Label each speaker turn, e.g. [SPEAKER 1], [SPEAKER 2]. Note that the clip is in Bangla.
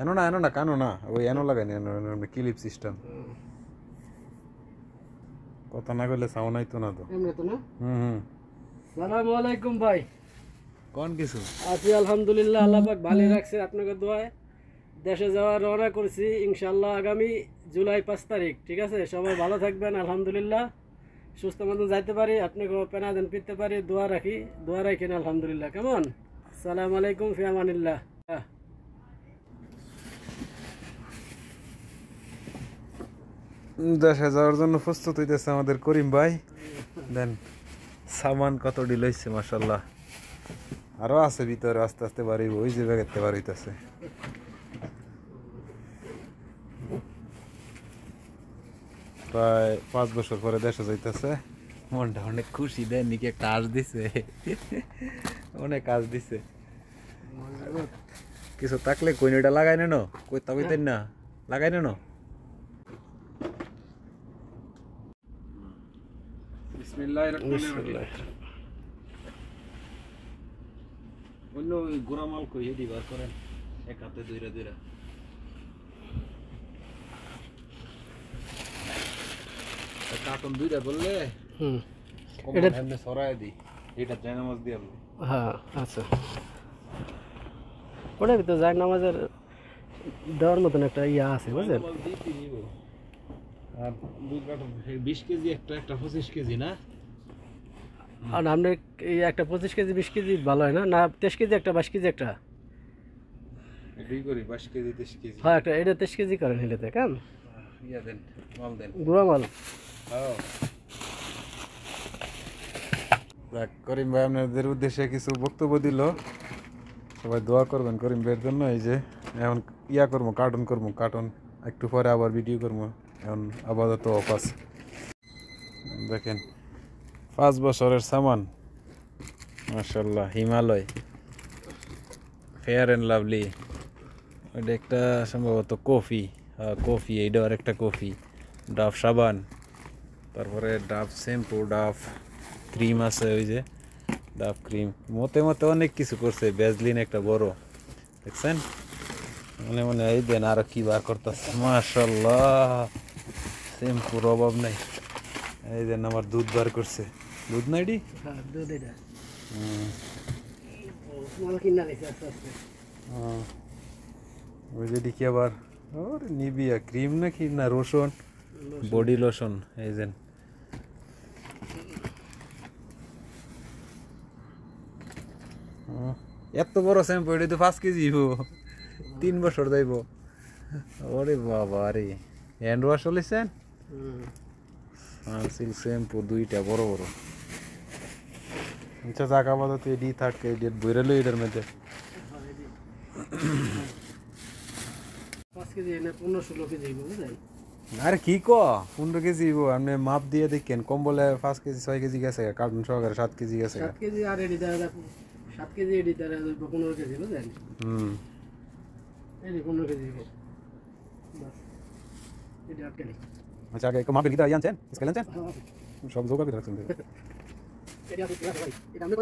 [SPEAKER 1] এনো না কানো না ওই এনো লাগাইনি ক্লিপ সিস্টেম কথা না কইলে সাউন্ড আইতো না তো
[SPEAKER 2] এমনি তো না
[SPEAKER 1] হুম
[SPEAKER 2] আসসালামু আলাইকুম ভাই
[SPEAKER 1] কোন কিছু
[SPEAKER 2] আছি আলহামদুলিল্লাহ আল্লাহ পাক ভালো রাখছে আপনাকে দোয়ায় দেশে যাওয়ার রওনা করছি ইনশাআল্লাহ আগামী জুলাই 5 তারিখ ঠিক আছে সবাই ভালো থাকবেন আলহামদুলিল্লাহ সুস্থ মতো যাইতে পারি আপনাকে পেনা দেন পিতে পারি দোয়া রাখেন আলহামদুলিল্লাহ কেমন আসসালামু আলাইকুম ফি আমানিল্লাহ
[SPEAKER 1] দেশে যাওয়ার জন্য প্রস্তুত হইতেছে আমাদের করিম ভাই দেন সামান কত ডিল হইছে মাশাআল্লাহ আরো আছে ভিতরে আস্তে আস্তে বাড়িব ওই যে ব্যাগেতে বাড়িতেছে প্রায় 5 বছর পরে দেশে যাইতেছে মনটা অনেক খুশি দেন নাকি একটা আশ দিছে অনেক কাজ দিছে কিছু থাকলে কইনিটা লাগাই নেন কইতা কইতেন না লাগাই নেন বিসমিল্লাহির রহমানির রহিম অন্য গোরামাল কই হেডি বার করেন এক হাতে দুইরা কার্টন দুইটা বললে এটা এমনি সরায় দি এটা জায়নামাজ দি আমি
[SPEAKER 2] হ্যাঁ আচ্ছা ওটা তো জায়নামাজের দেওয়ার মতন একটা ইয়া আছে বুঝলেন
[SPEAKER 1] আর দুই কার্টন 20 কেজি একটা 25 কেজি না
[SPEAKER 2] আর আপনি এই একটা 25 কেজি 20 কেজি ভালো হয় না 23 কেজি একটা 22 কেজি একটা
[SPEAKER 1] দুই করি 22 কেজি 23 কেজি
[SPEAKER 2] হ্যাঁ একটা এটা 23 কেজি করেন হিলেতে কেন
[SPEAKER 1] ইয়া দেন মাল দেন
[SPEAKER 2] গুঁড়া মাল
[SPEAKER 1] করিম ভাই আপনাদের উদ্দেশ্যে কিছু বক্তব্য দিল সবাই দোয়া করবেন করিম ভাইয়ের জন্য এই যে এখন ইয়া করবো কার্টুন একটু পরে আবার ভিডিও করবো এখন আপাতত অফ আছে দেখেন 5 বছরের সামান মাশাআল্লাহ হিমালয় ফেয়ার অ্যান্ড লাভলি ওইটা একটা সম্ভবত কফি এইটা আর একটা কফি ডাভ সাবান তারপরে ডাভ শ্যাম্পু ডাভ ক্রিম আছে ওই যে ডাভ ক্রিম মতে অনেক কিছু করছে ভ্যাজলিন একটা বড় দেখছেন মনে এই দেন আর কি বার করতেছে মাশাআল্লাহ শ্যাম্পুর অভাব নাই এই দেন আমার দুধ বার করছে দুধ নাই ডি
[SPEAKER 2] হ্যাঁ দুধ এটা মাল কিনা নিছে আস্তে
[SPEAKER 1] ওই যে দেখি আবার ওর নিবিয়া ক্রিম নাকি না রসুন বডি লোশন এই যে এত বড় শ্যাম্পু এটা তো 5 কেজি 3 বছর যাইব ওরে বাবা রে হ্যান্ড ওয়াশ চলেছেন সানসিল্ক শ্যাম্পু দুইটা বড় আচ্ছা জায়গা বাদতে এডি থাকে ডেট বইরালো এটার মধ্যে
[SPEAKER 2] 5 কেজি না 15-16 কেজি বুঝলেন
[SPEAKER 1] আরে কি 15 কেজি আপনি মাপ দিয়ে দেখেন কম বলে 5 কেজি 6 কেজি গেছে কার্টুন সহকারে 7 কেজি গেছে
[SPEAKER 2] 7 কেজি আর এডি দ্বারা 7 কেজি এডি দ্বারা 15 কেজি বুঝলেন এডি 15 কেজি বাস এডি আটকে নেই
[SPEAKER 1] আচ্ছা আগে মাপের গিটা আনছেন স্কেল আনছেন সব জোগাড় করে রাখছেন
[SPEAKER 2] এটা আছে ভাই এটা আমরা